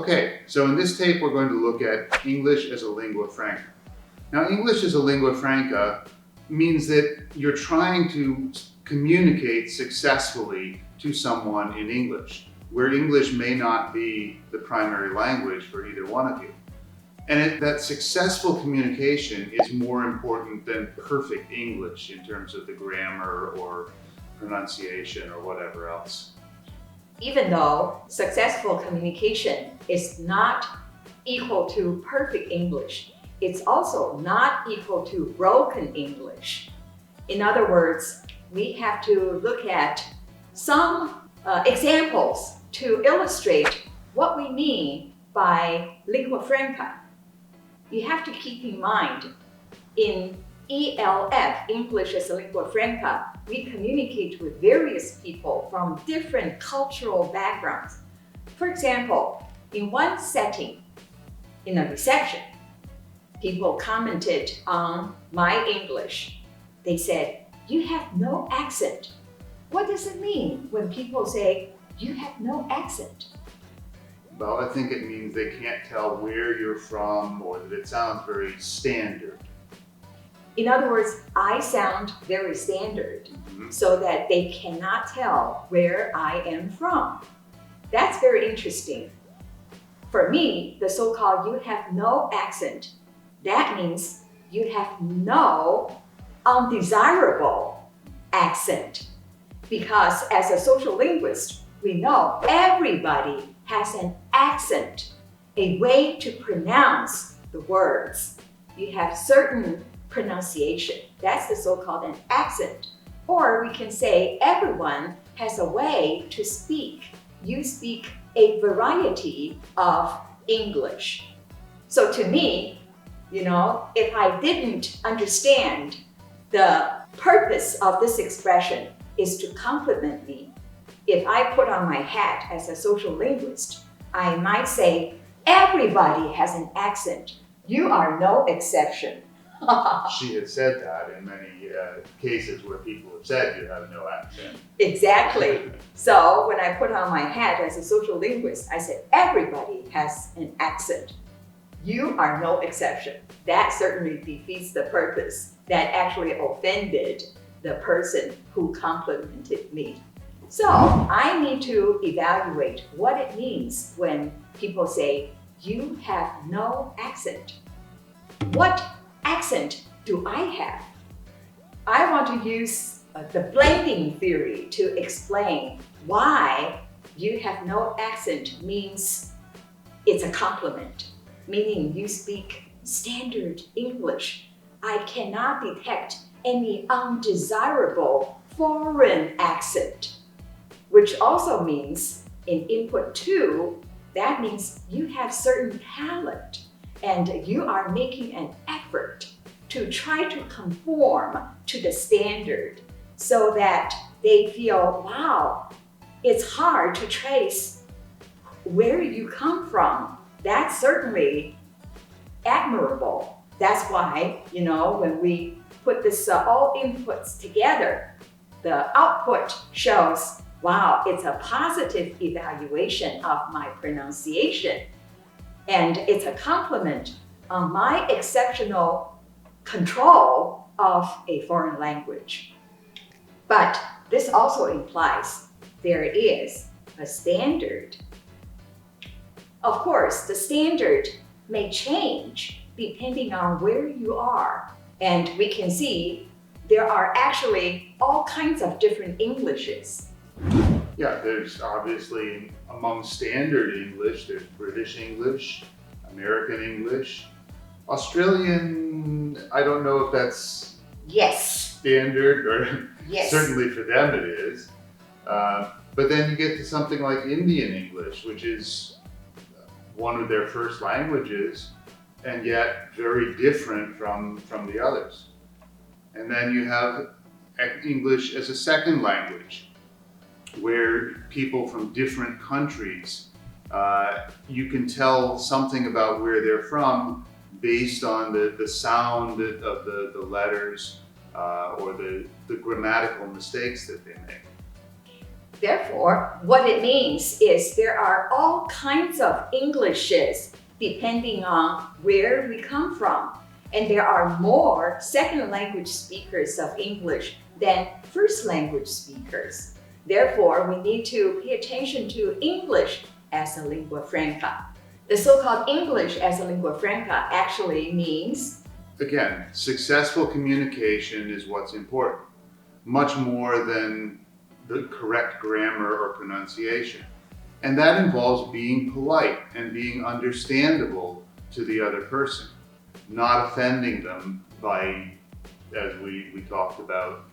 Okay, so in this tape we're going to look at English as a lingua franca. Now, English as a lingua franca means that you're trying to communicate successfully to someone in English, where English may not be the primary language for either one of you. And that successful communication is more important than perfect English in terms of the grammar or pronunciation or whatever else. Even though successful communication is not equal to perfect English, it's also not equal to broken English. In other words, we have to look at some examples to illustrate what we mean by lingua franca. You have to keep in mind, in ELF, English as a lingua franca, we communicate with various people from different cultural backgrounds. For example, in one setting, in a reception, people commented on my English. They said, "You have no accent." What does it mean when people say, "You have no accent"? Well, I think it means they can't tell where you're from or that it sounds very standard. In other words, I sound very standard, so that they cannot tell where I am from. That's very interesting. For me, the so-called "you have no accent," that means you have no undesirable accent. Because as a social linguist, we know everybody has an accent, a way to pronounce the words. You have certain pronunciation. That's the so-called an accent. Or we can say everyone has a way to speak. You speak a variety of English. So to me, if I didn't understand the purpose of this expression is to compliment me, if I put on my hat as a social linguist, I might say, everybody has an accent. You are no exception. She had said that in many cases where people have said you have no accent. Exactly. So when I put on my hat as a social linguist, I said, everybody has an accent. You are no exception. That certainly defeats the purpose. That actually offended the person who complimented me. So I need to evaluate what it means when people say, "You have no accent." What accent do I have? I want to use the blending theory to explain why "you have no accent" means it's a compliment, meaning you speak standard English. I cannot detect any undesirable foreign accent, which also means in input 2, that means you have certain talent and you are making an effort to try to conform to the standard so that they feel, wow, it's hard to trace where you come from. That's certainly admirable. That's why, when we put this all inputs together, the output shows, wow, it's a positive evaluation of my pronunciation. And it's a compliment on my exceptional control of a foreign language. But this also implies there is a standard. Of course, the standard may change depending on where you are. And we can see there are actually all kinds of different Englishes. Yeah, there's obviously among standard English, there's British English, American English, Australian, I don't know if that's standard or certainly for them it is. But then you get to something like Indian English, which is one of their first languages and yet very different from the others. And then you have English as a second language, where people from different countries, you can tell something about where they're from based on the sound of the letters or the grammatical mistakes that they make. Therefore, what it means is there are all kinds of Englishes depending on where we come from. And there are more second language speakers of English than first language speakers. Therefore, we need to pay attention to English as a lingua franca. The so-called English as a lingua franca actually means, again, successful communication is what's important, much more than the correct grammar or pronunciation. And that involves being polite and being understandable to the other person, not offending them by, as we talked about,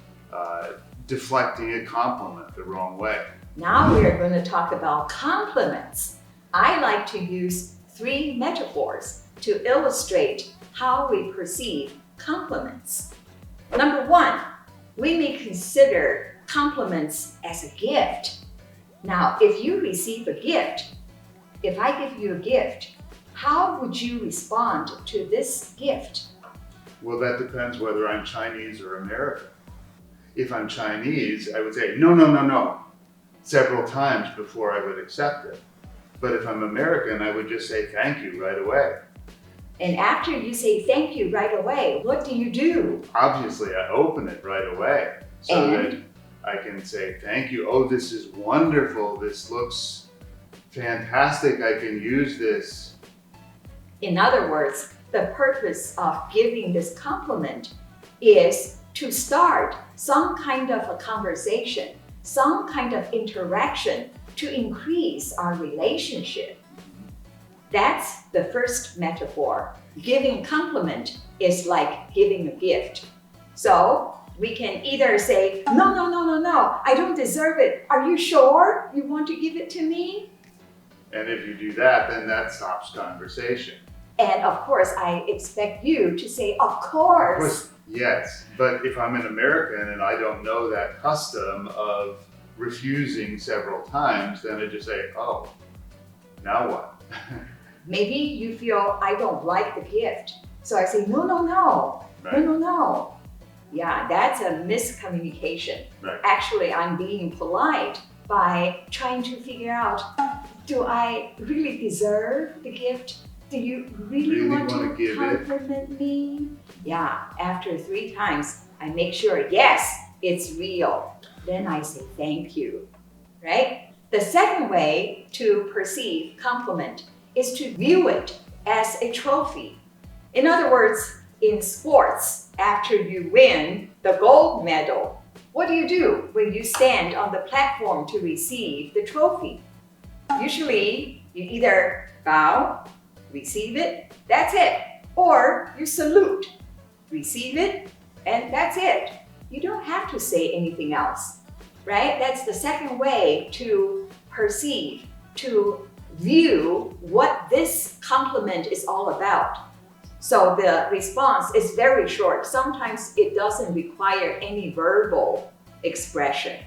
deflecting a compliment the wrong way. Now we are going to talk about compliments. I like to use 3 metaphors to illustrate how we perceive compliments. Number 1, we may consider compliments as a gift. Now, if you receive a gift, if I give you a gift, how would you respond to this gift? Well, that depends whether I'm Chinese or American. If I'm Chinese, I would say, no, several times before I would accept it. But if I'm American, I would just say thank you right away. And after you say thank you right away, what do? Obviously, I open it right away so that I can say thank you. Oh, this is wonderful. This looks fantastic. I can use this. In other words, the purpose of giving this compliment is to start some kind of a conversation, some kind of interaction to increase our relationship. That's the first metaphor. Giving compliment is like giving a gift. So we can either say, no, I don't deserve it. Are you sure you want to give it to me? And if you do that, then that stops conversation. And of course, I expect you to say, of course. Yes, but if I'm an American and I don't know that custom of refusing several times, then I just say, oh, now what? Maybe you feel I don't like the gift. So I say, no. Right. No. Yeah, that's a miscommunication. Right. Actually, I'm being polite by trying to figure out, do I really deserve the gift? Do you really want to compliment me? Yeah, after 3 times, I make sure, yes, it's real. Then I say thank you, right? The second way to perceive compliment is to view it as a trophy. In other words, in sports, after you win the gold medal, what do you do when you stand on the platform to receive the trophy? Usually, you either bow, receive it, that's it. Or you salute, receive it, and that's it. You don't have to say anything else, right? That's the second way to perceive, to view what this compliment is all about. So the response is very short. Sometimes it doesn't require any verbal expression.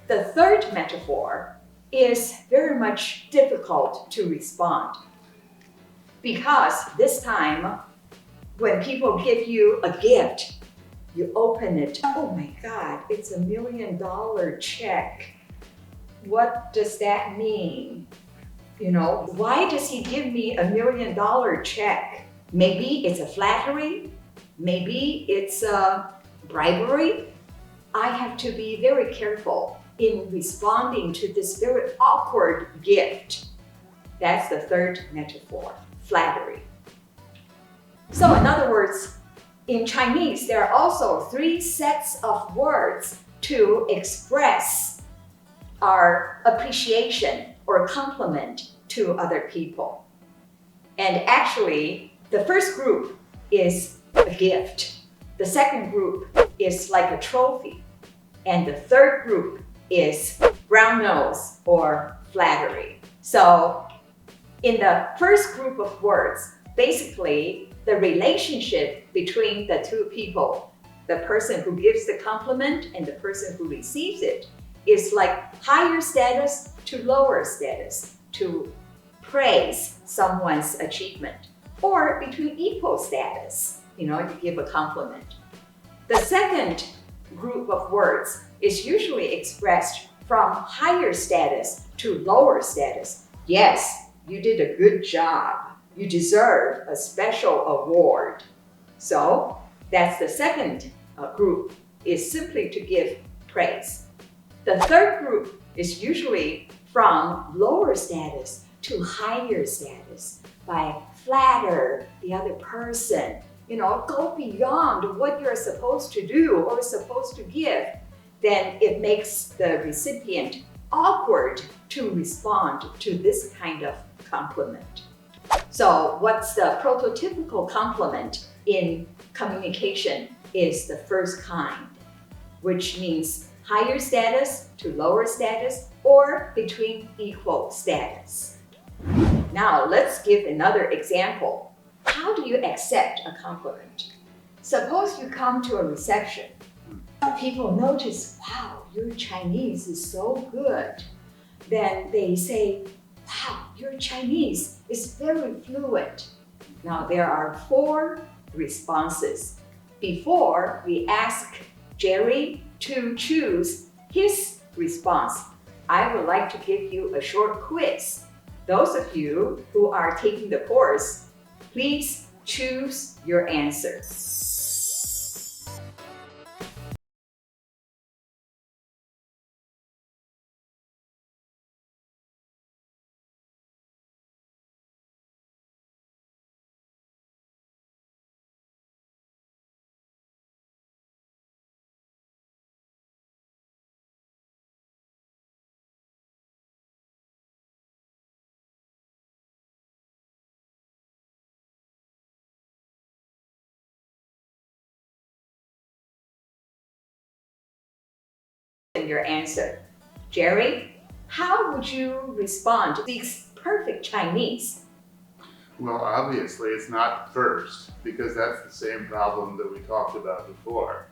The third metaphor is very much difficult to respond. Because this time, when people give you a gift, you open it, oh my God, it's $1 million check. What does that mean? You know, why does he give me $1 million check? Maybe it's a flattery, maybe it's a bribery. I have to be very careful in responding to this very awkward gift. That's the third metaphor, flattery. So in other words, in Chinese, there are also 3 sets of words to express our appreciation or compliment to other people. And actually, the first group is a gift. The second group is like a trophy. And the third group is brown nose or flattery. So in the first group of words, basically the relationship between the 2 people, the person who gives the compliment and the person who receives it, is like higher status to lower status, to praise someone's achievement, or between equal status, you give a compliment. The second group of words is usually expressed from higher status to lower status. Yes, you did a good job. You deserve a special award. So that's the second group, is simply to give praise. The third group is usually from lower status to higher status by flatter the other person, go beyond what you're supposed to do or supposed to give. Then it makes the recipient awkward to respond to this kind of compliment. So what's the prototypical compliment in communication is the first kind, which means higher status to lower status or between equal status. Now let's give another example. How do you accept a compliment? Suppose you come to a reception. People notice, wow, your Chinese is so good. Then they say, wow, your Chinese is very fluent. Now there are 4 responses. Before we ask Jerry to choose his response, I would like to give you a short quiz. Those of you who are taking the course, please choose your answer. Your answer. Jerry, how would you respond to speaks perfect Chinese? Well, obviously it's not first, because that's the same problem that we talked about before.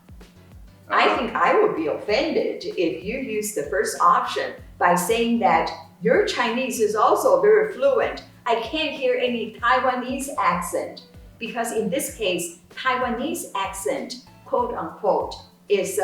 I think I would be offended if you use the first option by saying that your Chinese is also very fluent. I can't hear any Taiwanese accent, because in this case, Taiwanese accent, quote unquote, is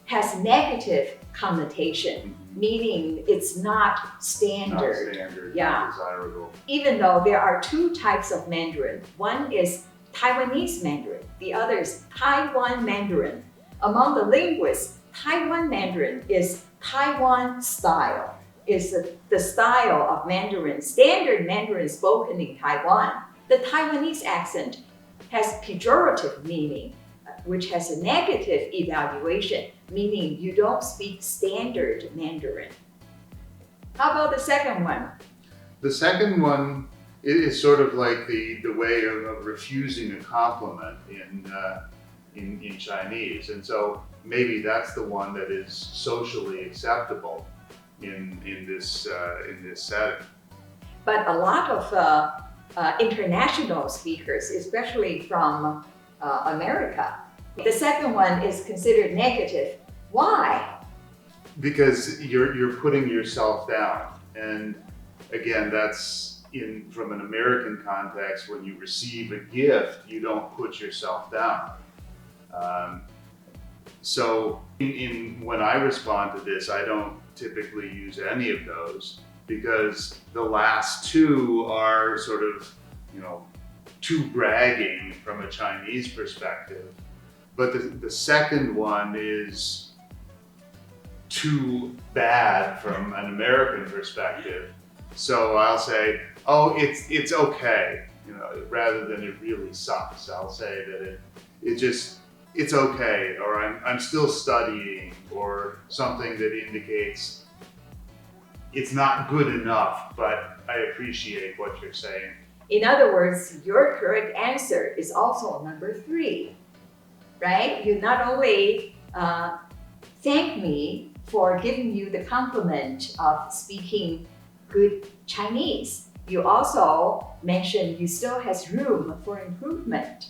has negative connotation, meaning it's not standard. Not standard, yeah. Not desirable. Even though there are 2 types of Mandarin. One is Taiwanese Mandarin, the other is Taiwan Mandarin. Among the linguists, Taiwan Mandarin is Taiwan style, is the style of Mandarin, standard Mandarin spoken in Taiwan. The Taiwanese accent has pejorative meaning, which has a negative evaluation, meaning you don't speak standard Mandarin. How about the second one? The second one is sort of like the way of refusing a compliment in Chinese, and so maybe that's the one that is socially acceptable in this setting. But a lot of international speakers, especially from America, the second one is considered negative. Why? Because you're putting yourself down, and again, that's from an American context. When you receive a gift, you don't put yourself down. So when I respond to this, I don't typically use any of those, because the last 2 are sort of, too bragging from a Chinese perspective. But the second one is too bad from an American perspective. So I'll say, oh, it's okay, rather than it really sucks. I'll say that it's okay, or I'm still studying, or something that indicates it's not good enough, but I appreciate what you're saying. In other words, your correct answer is also number 3, right? You not only thank me for giving you the compliment of speaking good Chinese, you also mentioned you still has room for improvement.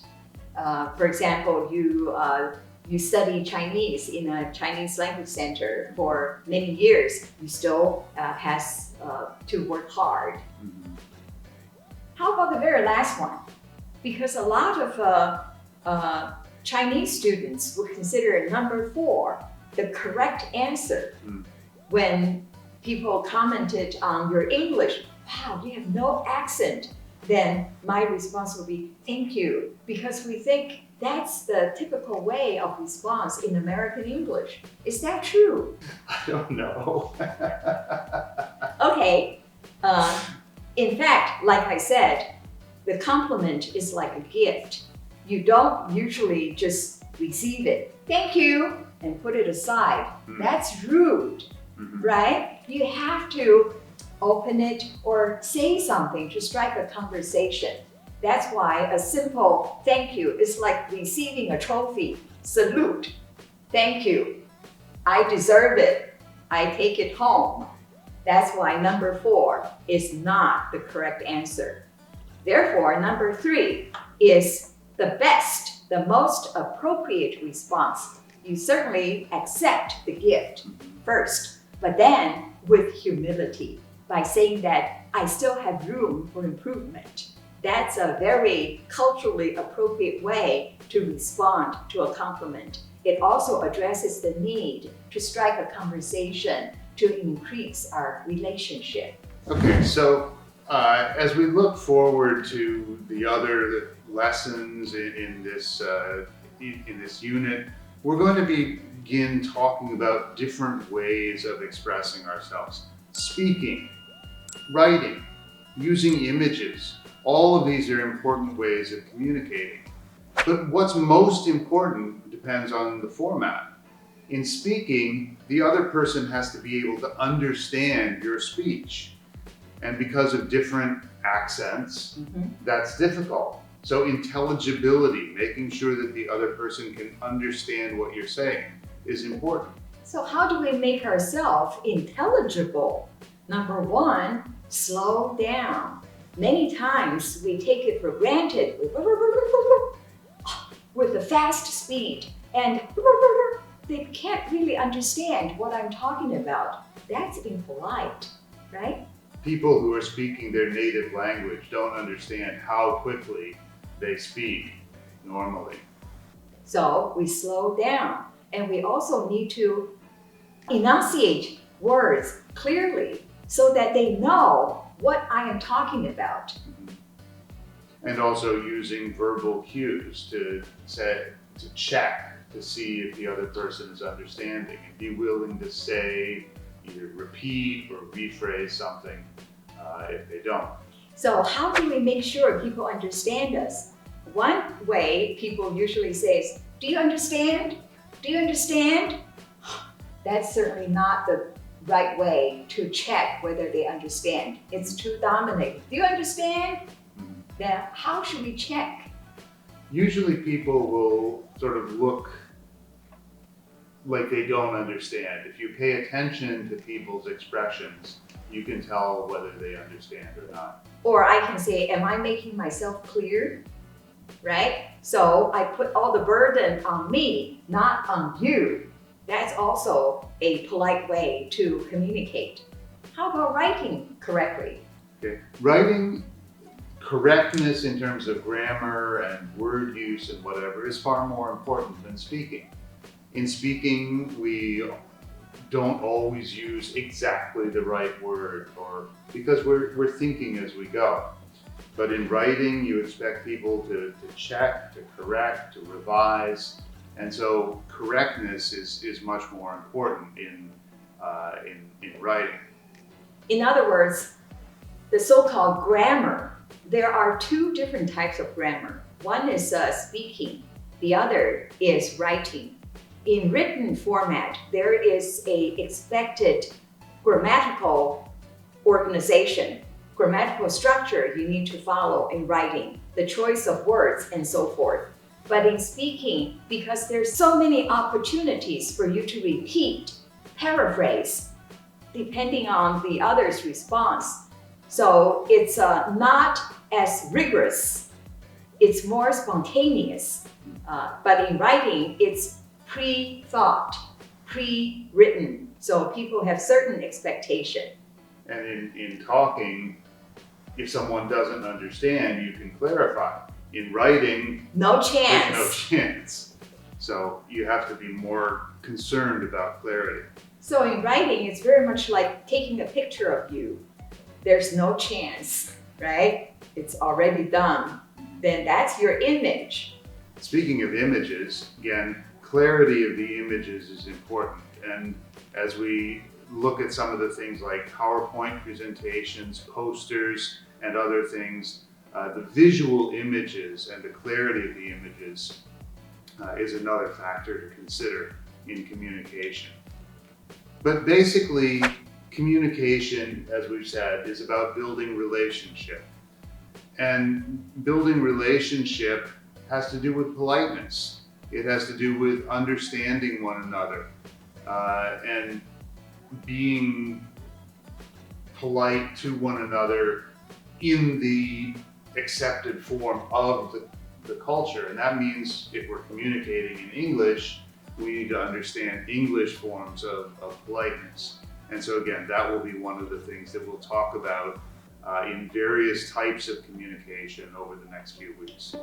For example, you study Chinese in a Chinese language center for many years. You still has to work hard. Mm-hmm. How about the very last one? Because a lot of Chinese students would consider number 4 the correct answer. When people commented on your English, wow, you have no accent, then my response will be, thank you, because we think that's the typical way of response in American English. Is that true? I don't know. Okay. In fact, like I said, the compliment is like a gift. You don't usually just receive it, thank you, and put it aside. That's rude, right? You have to open it or say something to strike a conversation. That's why a simple thank you is like receiving a trophy. Salute. Thank you. I deserve it. I take it home. That's why number 4 is not the correct answer. Therefore, number 3 is the best, the most appropriate response. You certainly accept the gift first, but then with humility by saying that I still have room for improvement. That's a very culturally appropriate way to respond to a compliment. It also addresses the need to strike a conversation to increase our relationship. Okay, so as we look forward to the other lessons in this unit, we're going to begin talking about different ways of expressing ourselves. Speaking, writing, using images, all of these are important ways of communicating. But what's most important depends on the format. In speaking, the other person has to be able to understand your speech. And because of different accents, that's difficult. So intelligibility, making sure that the other person can understand what you're saying, is important. So how do we make ourselves intelligible? Number 1, slow down. Many times we take it for granted with a fast speed, and they can't really understand what I'm talking about. That's impolite, right? People who are speaking their native language don't understand how quickly they speak normally. So we slow down, and we also need to enunciate words clearly so that they know what I am talking about. And also using verbal cues to check to see if the other person is understanding, and be willing to say, either repeat or rephrase something if they don't. So how do we make sure people understand us? One way people usually say is, do you understand? Do you understand? That's certainly not the right way to check whether they understand. It's too dominating. Do you understand? Now, how should we check? Usually people will sort of look like they don't understand. If you pay attention to people's expressions, you can tell whether they understand or not. Or I can say, am I making myself clear? Right? So I put all the burden on me, not on you. That's also a polite way to communicate. How about writing correctly? Okay. Writing correctness in terms of grammar and word use and whatever is far more important than speaking. In speaking, we don't always use exactly the right word, or because we're thinking as we go. But in writing, you expect people to check, to correct, to revise. And so correctness is much more important in writing. In other words, the so-called grammar, there are 2 different types of grammar. One is speaking, the other is writing. In written format, there is a expected grammatical organization, grammatical structure you need to follow in writing, the choice of words and so forth. But in speaking, because there's so many opportunities for you to repeat, paraphrase, depending on the other's response. So it's not as rigorous. It's more spontaneous. But in writing, it's pre-thought, pre-written. So people have certain expectation. And in talking, if someone doesn't understand, you can clarify. In writing, no chance. There's no chance. So you have to be more concerned about clarity. So in writing, it's very much like taking a picture of you. There's no chance, right? It's already done. Then that's your image. Speaking of images, again, clarity of the images is important. And as we look at some of the things like PowerPoint presentations, posters, and other things, the visual images and the clarity of the images is another factor to consider in communication. But basically, communication, as we've said, is about building relationship. And building relationship has to do with politeness. It has to do with understanding one another and being polite to one another in the accepted form of the culture. And that means if we're communicating in English, we need to understand English forms of politeness. And so again, that will be one of the things that we'll talk about in various types of communication over the next few weeks.